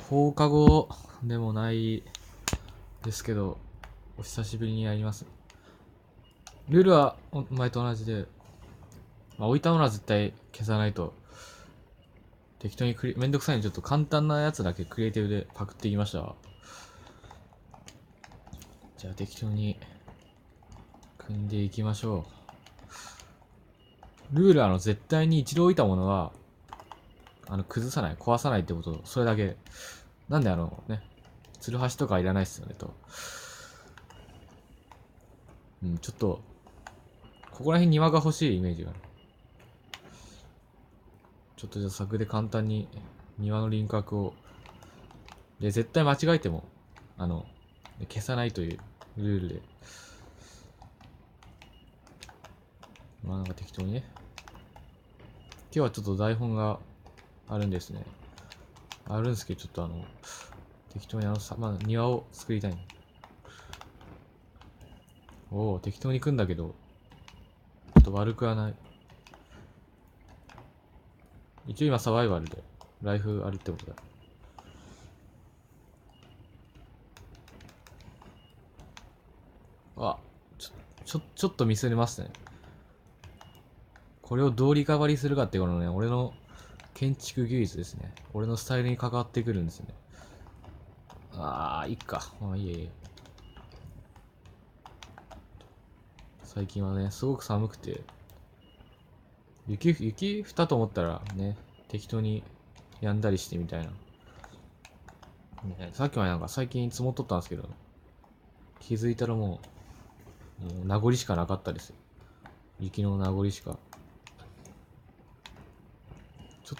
放課後でもないですけど、お久しぶりにやります。ルールは前と同じで、置いたものは絶対消さないと、適当にめんどくさいんでちょっと簡単なやつだけクリエイティブでパクっていきました。じゃあ適当に組んでいきましょう。ルールは絶対に一度置いたものは、崩さない、壊さないってこと、それだけ。なんでツルハシとかいらないっすよねと。ちょっと、ここら辺庭が欲しいイメージがある。ちょっとじゃあ柵で簡単に庭の輪郭を。で、絶対間違えても、消さないというルールで。まあなんか適当にね。今日はちょっと台本があるんですね。あるんですけど、ちょっと適当に庭を作りたい。おお、適当に組んだけど、ちょっと悪くはない。一応今サバイバルで、ライフあるってことだ。あ、ちょっとミスりますね。これをどうリカバリーするかっていうのね、俺の建築技術ですね。俺のスタイルに関わってくるんですね。いっか。まあいいえ。最近はね、すごく寒くて、雪降ったと思ったらね、適当にやんだりしてみたいな。ね、さっきは最近積もっとったんですけど、気づいたらもう名残しかなかったですよ。雪の名残しか。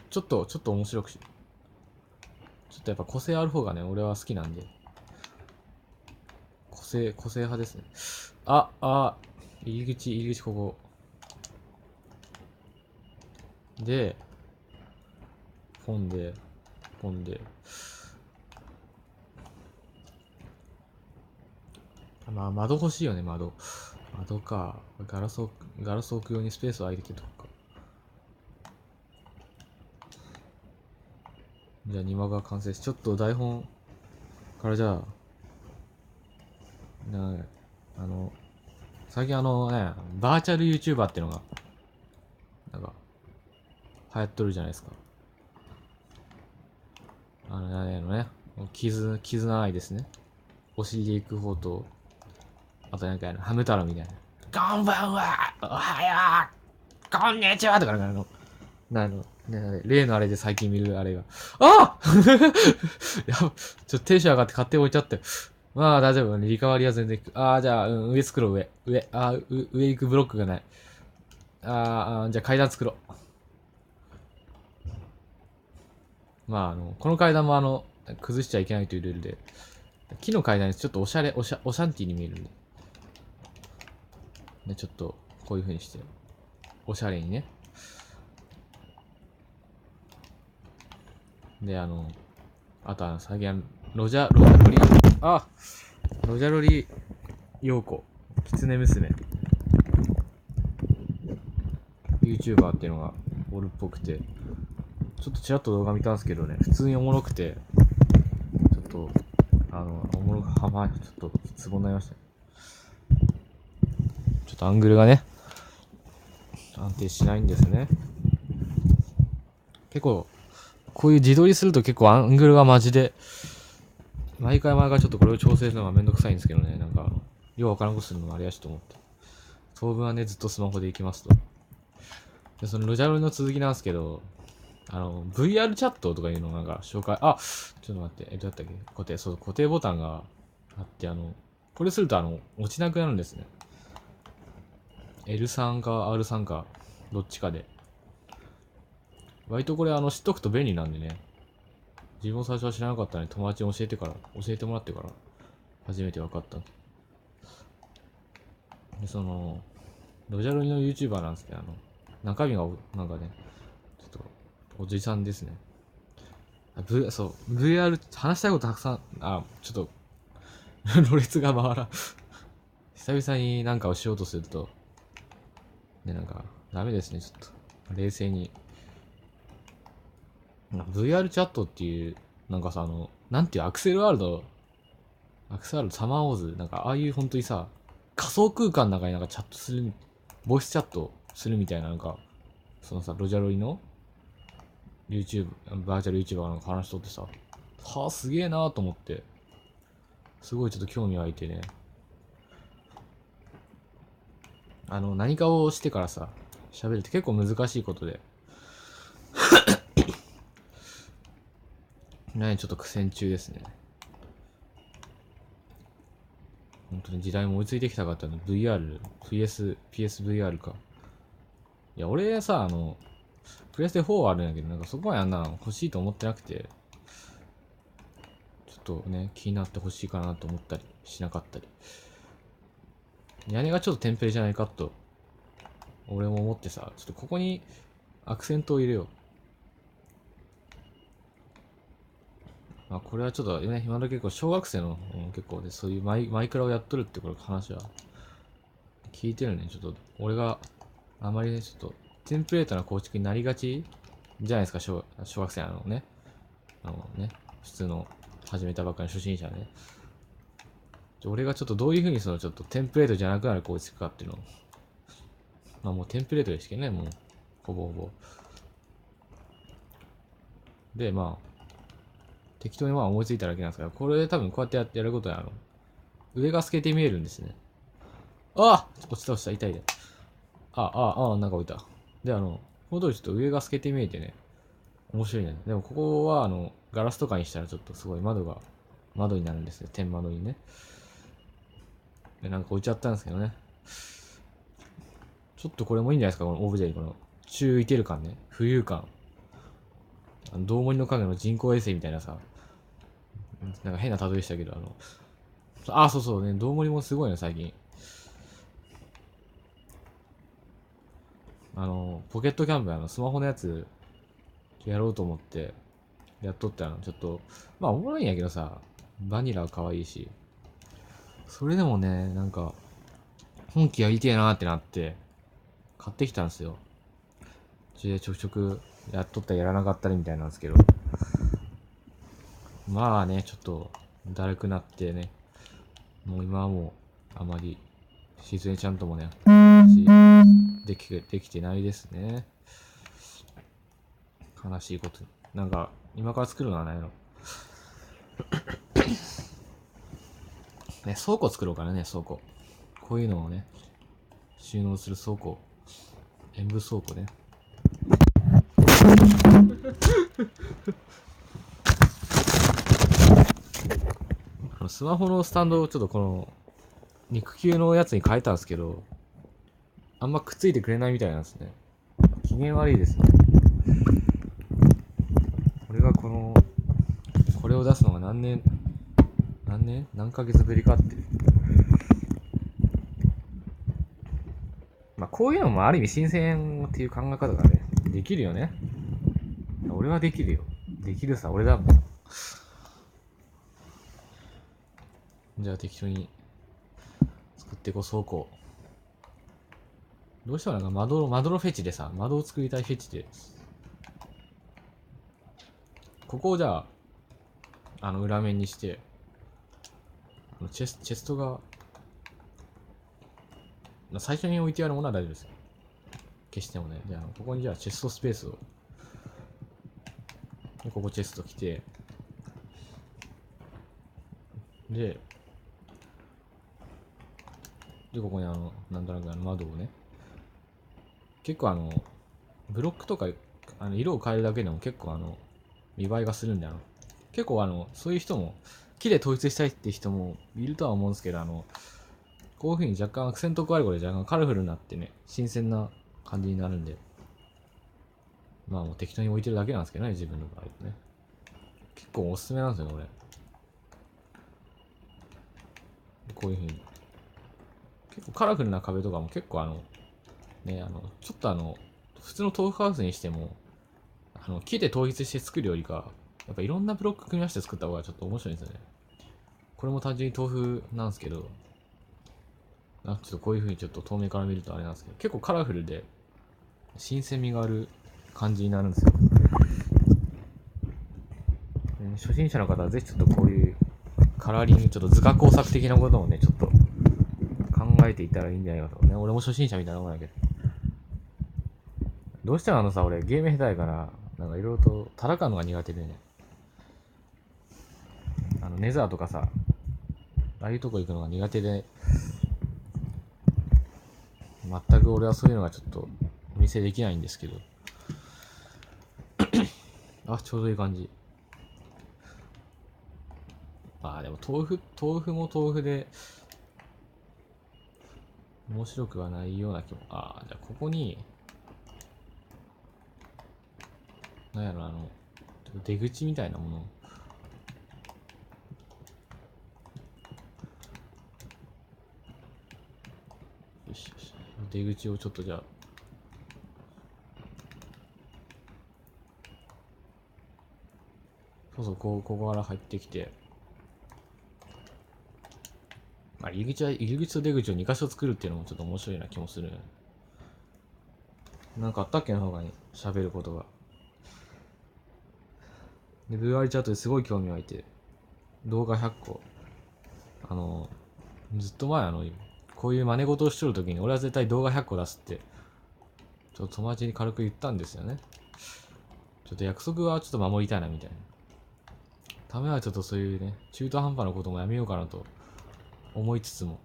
ちょっと面白くし。ちょっとやっぱ個性ある方がね、俺は好きなんで。個性派ですね。入り口ここ。で、ポンで、ポンで。まあ、窓欲しいよね、窓。窓か。ガラス置くようにスペースを空いてきてとか。じゃあ庭が完成し、ちょっと台本からじゃあ、あの、最近バーチャル YouTuber っていうのが、なんか、流行っとるじゃないですか。絆愛ですね。お尻で行く方と、あとハム太郎みたいな。こんばんはおはようこんにちはとか例のあれで最近見るあれが。テンション上がって勝手に置いちゃって。まあ大丈夫。リカバリーは全然いく。じゃあ、上作ろう、上。上行くブロックがない。じゃあ階段作ろう。この階段も崩しちゃいけないというルールで、木の階段にちょっとおしゃれ、おシャンティーに見えるんで。ね、ちょっと、こういう風にして、おしゃれにね。で、あと最近ロジャロリ、ロジャロリ陽子、キツネ娘、YouTuber っていうのがおるっぽくて、ちょっとちらっと動画見たんですけどね、普通におもろくて、ちょっと、おもろちょっと、ツボになりました。ちょっとアングルがね、安定しないんですね。結構、こういう自撮りすると結構アングルがマジで、毎回ちょっとこれを調整するのがめんどくさいんですけどね、ようわからんことするのもありやしと思って。当分はね、ずっとスマホで行きますと。で、そのロジャロリの続きなんですけど、VR チャットとかいうの紹介、ちょっと待って、どうやったっけ固定ボタンがあって、これすると落ちなくなるんですね。L3 か R3 か、どっちかで。割とこれ知っとくと便利なんでね。自分も最初は知らなかったのに友達に教えてもらってから初めて分かった。で、ロジャロリの YouTuber なんですけど、中身がちょっと、おじさんですね。VR、話したいことたくさん、ちょっと、ろれつが回らん。久々になんかをしようとすると、ね、ダメですね、ちょっと。冷静に。VR チャットっていうなんかさ、なんていう、アクセルワールド、サマーウォーズ、なんかああいう本当にさ、仮想空間の中になんかチャットする、ボイスチャットするみたいな、なんか、そのさ、ロジャロリの YouTube、バーチャル YouTuber がなんか話しとってさ、はあ、すげえなーと思って、すごいちょっと興味湧いてね。何かをしてからさ、喋るって結構難しいことで。ね、ちょっと苦戦中ですね。本当に時代も追いついてきたかったの。VR、PSVR か。いや、俺さ、プレステ4あるんやけど、なんかそこはやんな、欲しいと思ってなくて、ちょっとね、気になって欲しいかなと思ったり、しなかったり。屋根がちょっとテンプレじゃないかと、俺も思ってさ、ちょっとここにアクセントを入れよう。まあ、これはちょっとね、今だけ結構小学生の、結構で、そういうマイクラをやっとるってこれ話は聞いてるね。ちょっと、俺があまりね、ちょっと、テンプレートな構築になりがちじゃないですか、小学生ね。普通の始めたばっかりの初心者ね。俺がちょっとどういう風にそのちょっとテンプレートじゃなくなる構築かっていうのを、まあもうテンプレートですけどね、もう、ほぼほぼ。で、まあ、適当にまあ思いついただけなんですけど、これ多分こうやってやることは、上が透けて見えるんですね。ああ落ちた、痛いで。なんか置いた。で、この通りちょっと上が透けて見えてね、面白いね。でもここは、ガラスとかにしたらちょっとすごい窓になるんですね。天窓にね。で、なんか置いちゃったんですけどね。ちょっとこれもいいんじゃないですか、このオブジェにこの、宙浮いてる感ね。浮遊感。どうもりの影の人工衛星みたいなさ、なんか変な例えしたけど、そうそうね、どうもりもすごいの、最近。ポケットキャンプ、スマホのやつ、やろうと思って、やっとったの。ちょっと、まあ、おもろいんやけどさ、バニラは可愛いし、それでもね、なんか、本気やりてえなーってなって、買ってきたんですよ。で、ちょくちょく、やっとったりやらなかったりみたいなんですけど、まあね、ちょっと、だるくなってね、もう今はもう、あまり、自然ちゃんともね、できてないですね。悲しいことに。なんか、今から作るのはないの。ね、倉庫作ろうかなね、倉庫。こういうのをね、収納する倉庫。演武倉庫ね。スマホのスタンドをちょっとこの、肉球のやつに変えたんですけど、あんまくっついてくれないみたいなんですね。機嫌悪いですね。俺がこれを出すのが何ヶ月ぶりかって。まあこういうのもある意味新鮮っていう考え方がね、できるよね。俺はできるよ。できるさ、俺だもん。じゃあ適当に作っていこう、倉庫。どうしてもなんか窓のフェチでさ、窓を作りたいフェチで、ここをじゃあ、裏面にして、チェストが、最初に置いてあるものは大丈夫ですよ。消してもね。じゃあ、ここにじゃあチェストスペースを。で、ここチェスト来て、で、ここになんとなく窓をね、結構ブロックとか、色を変えるだけでも結構見栄えがするんで、結構そういう人も、木で統一したいって人もいるとは思うんですけど、こういう風に若干アクセント加えることで若干カラフルになってね、新鮮な感じになるんで、まあもう適当に置いてるだけなんですけどね、自分の場合ね。結構おすすめなんですよ、これ。こういう風に。結構カラフルな壁とかも結構ね、ちょっと普通の豆腐ハウスにしても、木で統一して作るよりか、やっぱいろんなブロック組み合わせて作った方がちょっと面白いんですよね。これも単純に豆腐なんですけど、ちょっとこういう風にちょっと遠目から見るとあれなんですけど、結構カラフルで、新鮮味がある感じになるんですよ。初心者の方はぜひちょっとこういうカラーリング、ちょっと図画工作的なことをね、ちょっと考えていったらいいんじゃないかとね。俺も初心者みたいなもんだけど。どうしてもさ、俺ゲーム下手やから、なんかいろいろと戦うのが苦手でね。ネザーとかさ、ああいうとこ行くのが苦手で、全く俺はそういうのがちょっとお見せできないんですけど。あ、ちょうどいい感じ。ああ、でも豆腐も豆腐で、面白くはないような気も。ああ、じゃあここに、なんやろ、出口みたいなもの。よしよし。出口をちょっとじゃあ、そうそう、ここから入ってきて、まあ、入り口と出口を2箇所作るっていうのもちょっと面白いな気もする。なんかあったっけの方がね、喋ることが。で、ブルーアリチャートですごい興味湧いて、動画100個。ずっと前こういう真似事をしとるときに、俺は絶対動画100個出すって、ちょっと友達に軽く言ったんですよね。ちょっと約束はちょっと守りたいなみたいな。ためはちょっとそういうね、中途半端なこともやめようかなと思いつつも、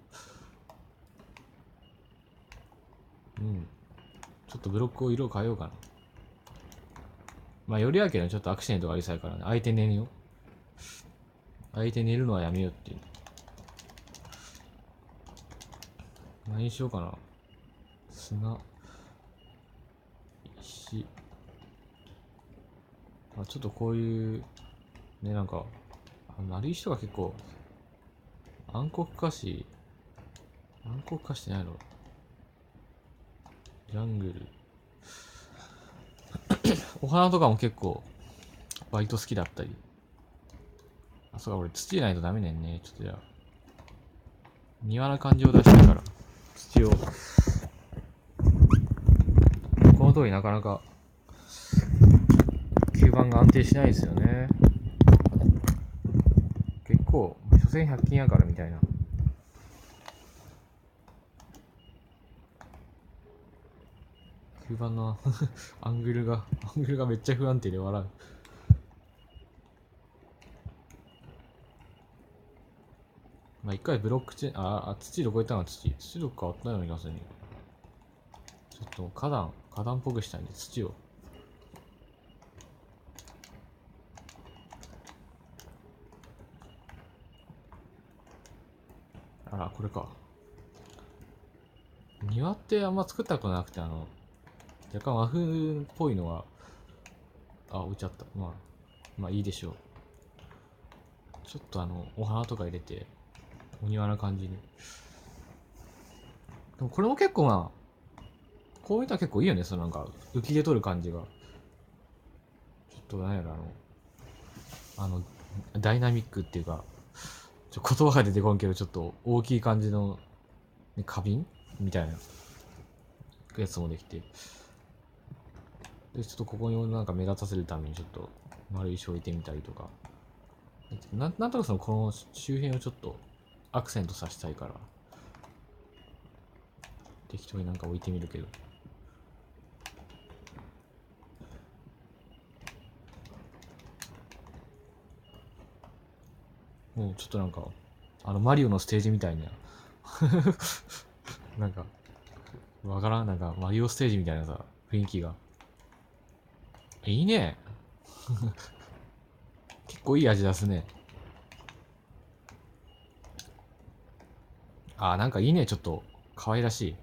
ちょっとブロックを色変えようかな。まあよりやけどちょっとアクシデントがありそうやからね、相手寝るよ。相手寝るのはやめようっていう。何にしようかな。砂、石。あ、ちょっとこういう、ね、なんか、丸石とか結構、暗黒化してないの。ジャングル。お花とかも結構、割と好きだったり。あ、そうか、俺土ないとダメねんね。ちょっとじゃあ、庭な感じを出したいから、土を。この通りなかなか、吸盤が安定しないですよね。結構、所詮100均やからみたいな。吸盤のアングルがめっちゃ不安定で笑う。まあ一回ブロックチェーン、土どこ行ったの土どっかあったような気がするね。ちょっと花壇っぽくしたいんで土を。あら、これか。庭ってあんま作ったことなくて、若干和風っぽいのは、置いちゃった。まあいいでしょう。ちょっとお花とか入れて、お庭な感じに。でもこれも結構こう見たら結構いいよね、そのなんか、浮きで撮る感じが。ちょっとなんやろ、ダイナミックっていうか、言葉が出てこんけど、ちょっと大きい感じの、ね、花瓶みたいなやつもできて。で、ちょっとここになんか目立たせるためにちょっと丸石置いてみたりとか。なんとなくこの周辺をちょっとアクセントさせたいから、適当になんか置いてみるけど。もうちょっとなんか、マリオのステージみたいな。なんか、わからん、なんか、マリオステージみたいなさ、雰囲気が。いいね。結構いい味出すね。なんかいいね、ちょっと、可愛らしい。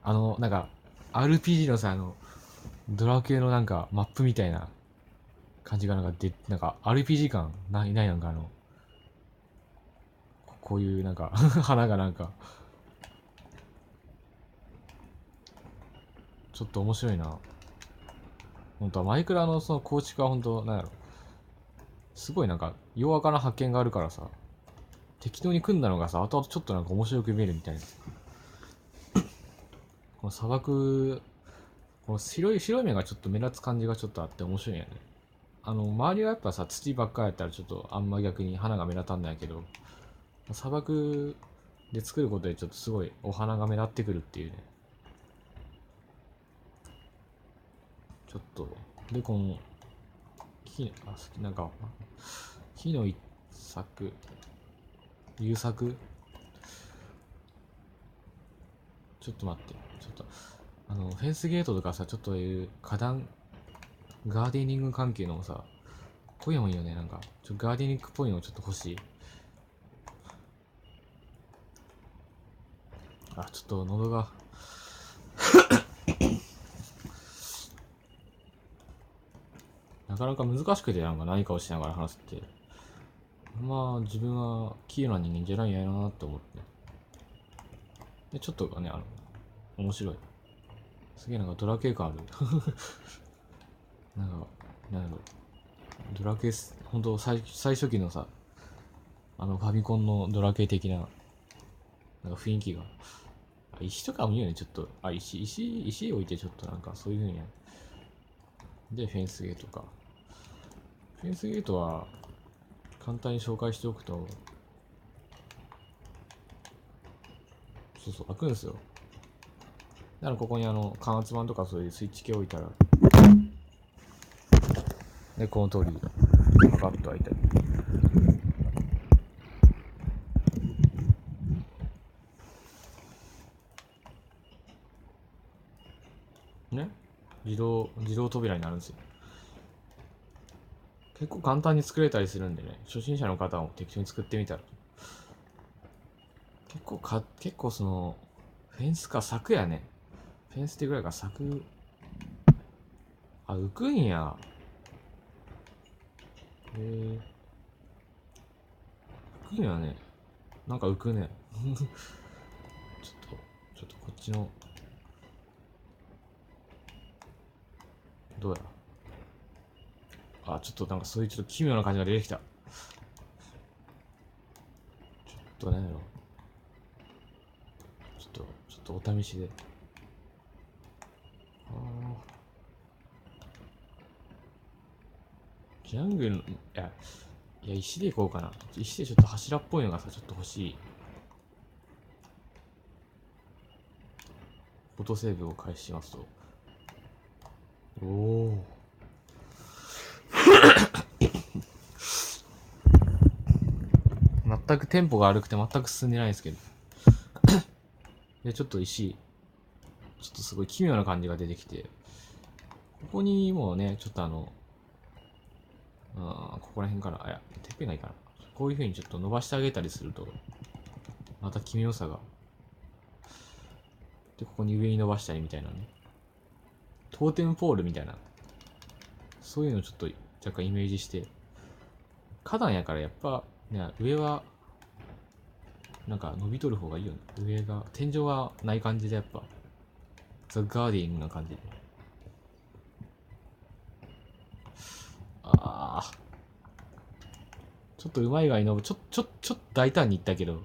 なんか、RPG のさ、ドラクエのなんか、マップみたいな感じがなんか、RPG 感ないなんかこういうなんか、花がなんか、ちょっと面白いな。本当はマイクラのその構築は本当なんやろ。すごいなんか、弱かな発見があるからさ、適当に組んだのがさ、後々ちょっとなんか面白く見えるみたいな。この砂漠、この白い目がちょっと目立つ感じがちょっとあって面白いんやね。周りはやっぱさ、土ばっかりやったらちょっとあんま逆に花が目立たんないけど、砂漠で作ることでちょっとすごいお花が目立ってくるっていうね。ちょっと、で、この、なんか、木の一作、優作ちょっと待って、ちょっと、フェンスゲートとかさ、ちょっという花壇、ガーデニング関係のさ、こういうのもいいよね、なんか、ガーデニングっぽいのちょっと欲しい。あ、ちょっと喉が、なかなか難しくて、なんか何かをしながら話すって。まあ、自分は器用な人間じゃないんやなって思って。で、ちょっとね、面白い。すげえなんかドラケー感ある。なんか、なんだろう。ドラケー、ほんと最初期のさ、ファミコンのドラケー的な、なんか雰囲気が。石とかもいいよね、ちょっと。石置いてちょっとなんかそういう風にや。で、フェンスゲートか。フェンスゲートは、簡単に紹介しておくと、そうそう、開くんですよ。だからここに感圧板とかそういうスイッチ系置いたら、で、この通り、パカッと開いたり。ね、自動扉になるんですよ。結構簡単に作れたりするんでね、初心者の方も適当に作ってみたら。結構その、フェンスか柵やね。フェンスってぐらいか柵、あ、浮くんや。浮くんやね。なんか浮くね。ちょっとこっちの、どうや。あ、ちょっとなんかそういうちょっと奇妙な感じが出てきた。ちょっとねやろ。ちょっとお試しで。ジャングルの、いや、石でいこうかな。石でちょっと柱っぽいのがさ、ちょっと欲しい。フォトセーブを開始しますと。おお。全くテンポが悪くて全く進んでないんですけど。で、ちょっと石、ちょっとすごい奇妙な感じが出てきて、ここにもうね、ちょっとここら辺から、てっぺんがいいかな。こういう風にちょっと伸ばしてあげたりすると、また奇妙さが。で、ここに上に伸ばしたりみたいなね。トーテムポールみたいな。そういうのをちょっと若干イメージして。花壇やからやっぱ、ね、上は、なんか伸びとる方がいいよね。上が、天井がない感じでやっぱ、ザ・ガーディングな感じで。ちょっとうまいがいの、ちょっと大胆にいったけど、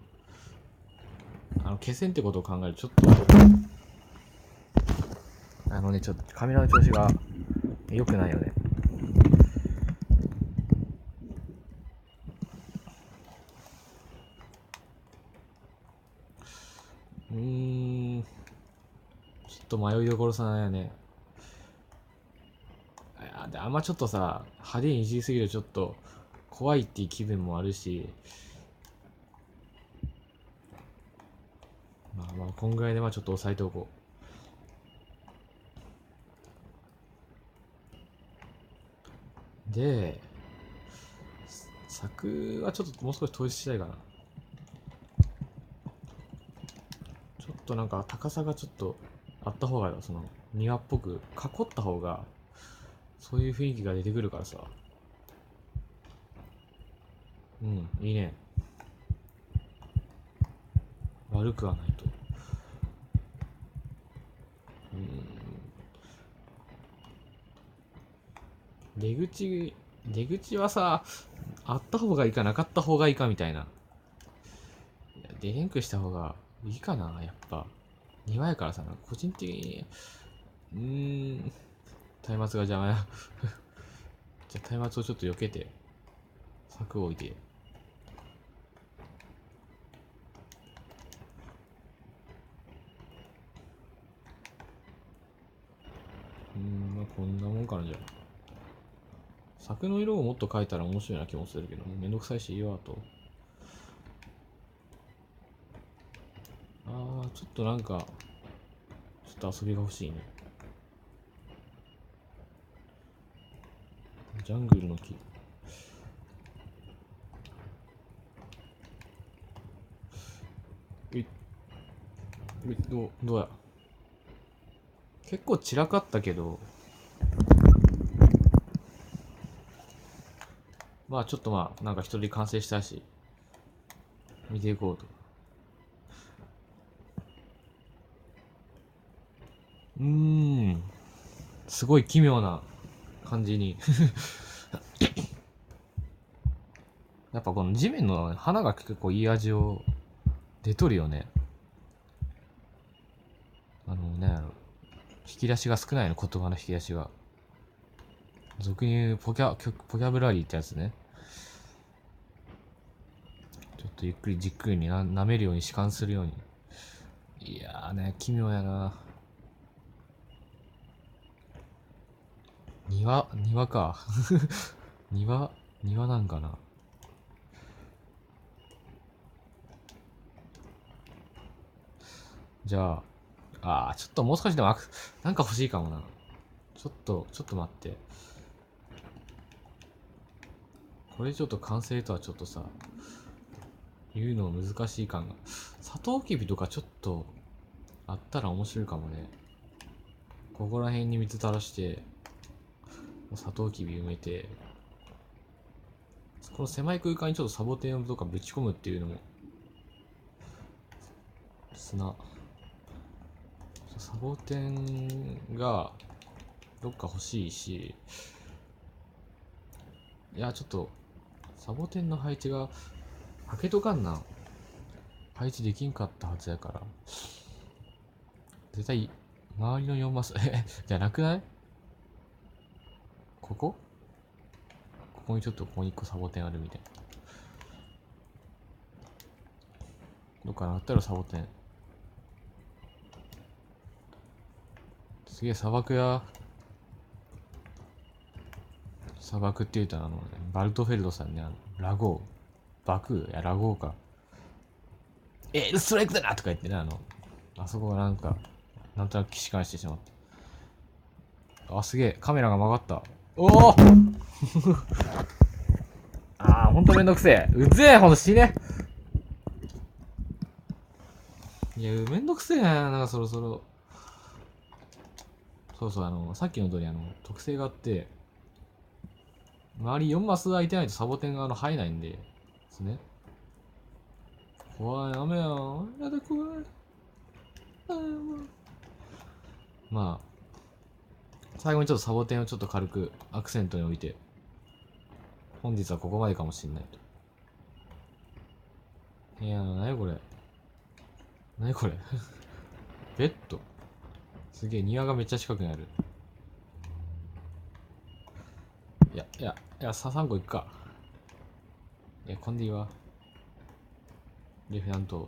気仙ってことを考えると、ちょっと、ちょっとカメラの調子が良くないよね。ちょっと迷いどころさなんやね。で、あんまちょっとさ、派手にいじりすぎるとちょっと怖いっていう気分もあるし、まあ、こんぐらいでちょっと抑えておこう。で、柵はちょっともう少し統一したいかな。ちょっとなんか高さがちょっとあった方が、その庭っぽく囲った方が、そういう雰囲気が出てくるからさ。うん、いいね。悪くはないと。出口はさ、あった方がいいかなかった方がいいかみたいな。出へんくした方がいいかな、やっぱ。庭やからさ、個人的に、松明が邪魔や。じゃあ、松明をちょっと避けて、柵を置いて。まあこんなもんかな、じゃあ。柵の色をもっと変えたら面白いな気もするけど、もうめんどくさいしいいわと。ちょっとなんか、ちょっと遊びが欲しいね。ジャングルの木。どうや。結構散らかったけど、まあちょっとなんか一人完成したし、見ていこうと。すごい奇妙な感じにやっぱこの地面の花が結構いい味を出とるよね。引き出しが少ないの、言葉の引き出しが。俗に言うポキャブラリーってやつね。ちょっとゆっくりじっくりに舐めるように弛緩するように。いやーね、奇妙やな。庭か。庭なんかな。じゃあ、ちょっともう少しでもなんか欲しいかもな。ちょっと待って。これちょっと完成とはちょっとさ、言うの難しい感が。サトウキビとかちょっとあったら面白いかもね。ここら辺に水垂らして、サトウキビ埋めて、この狭い空間にちょっとサボテンとかぶち込むっていうのも、サボテンがどっか欲しいし、いや、ちょっと、サボテンの配置が、開けとかんな。配置できんかったはずやから。絶対、周りの4マス、じゃなくない？ここにちょっとここに1個サボテンあるみたいな。どっかなったらサボテン。すげえ砂漠や。砂漠って言うとバルトフェルドさんね、ラゴー。バクーやラゴーか。ストライクだなとか言ってね、あそこがなんか、なんとなく起死回してしまった。すげえ、カメラが曲がった。おおほんとめんどくせえ。うぜえ、ほんと死ね。いや、めんどくせえな、なんかそろそろ。そうそう、さっきの通り、特性があって、周り4マス空いてないとサボテンが生えないんで、ですね。怖い、雨やん。やだ、怖い。まあ、最後にちょっとサボテンをちょっと軽くアクセントに置いて、本日はここまでかもしんないと。いやー、なにこれ。なにこれ。ベッド。すげえ、庭がめっちゃ近くにある。いや、3個いくか。いや、こんでいいわ。レフェラント、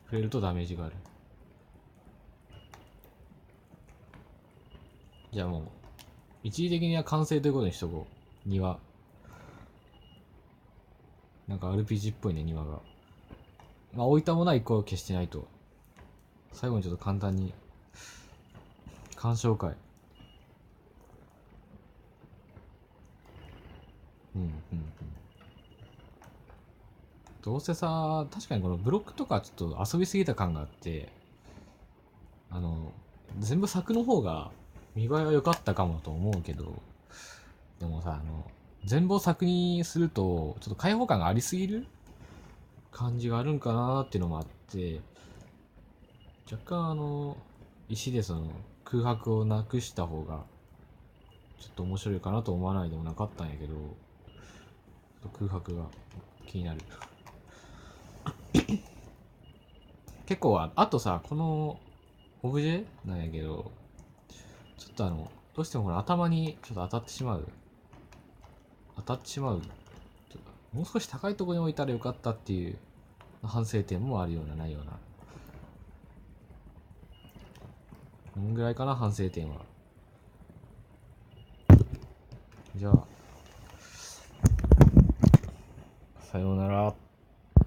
触れるとダメージがある。じゃあもう、一時的には完成ということにしとこう。庭。なんか RPG っぽいね、庭が。置いたものは一個消してないと。最後にちょっと簡単に、鑑賞会。どうせさ、確かにこのブロックとかちょっと遊びすぎた感があって、全部柵の方が見栄えは良かったかもと思うけど、でもさ、全部を柵にすると、ちょっと開放感がありすぎる感じがあるんかなーっていうのもあって、若干石でその空白をなくした方が、ちょっと面白いかなと思わないでもなかったんやけど、空白が気になる。結構あとさ、このオブジェなんやけど、ちょっとどうしてもこの頭にちょっと当たってしまう。当たってしまう。もう少し高いところに置いたらよかったっていう反省点もあるようなないような。こんぐらいかな、反省点は。じゃあさようなら。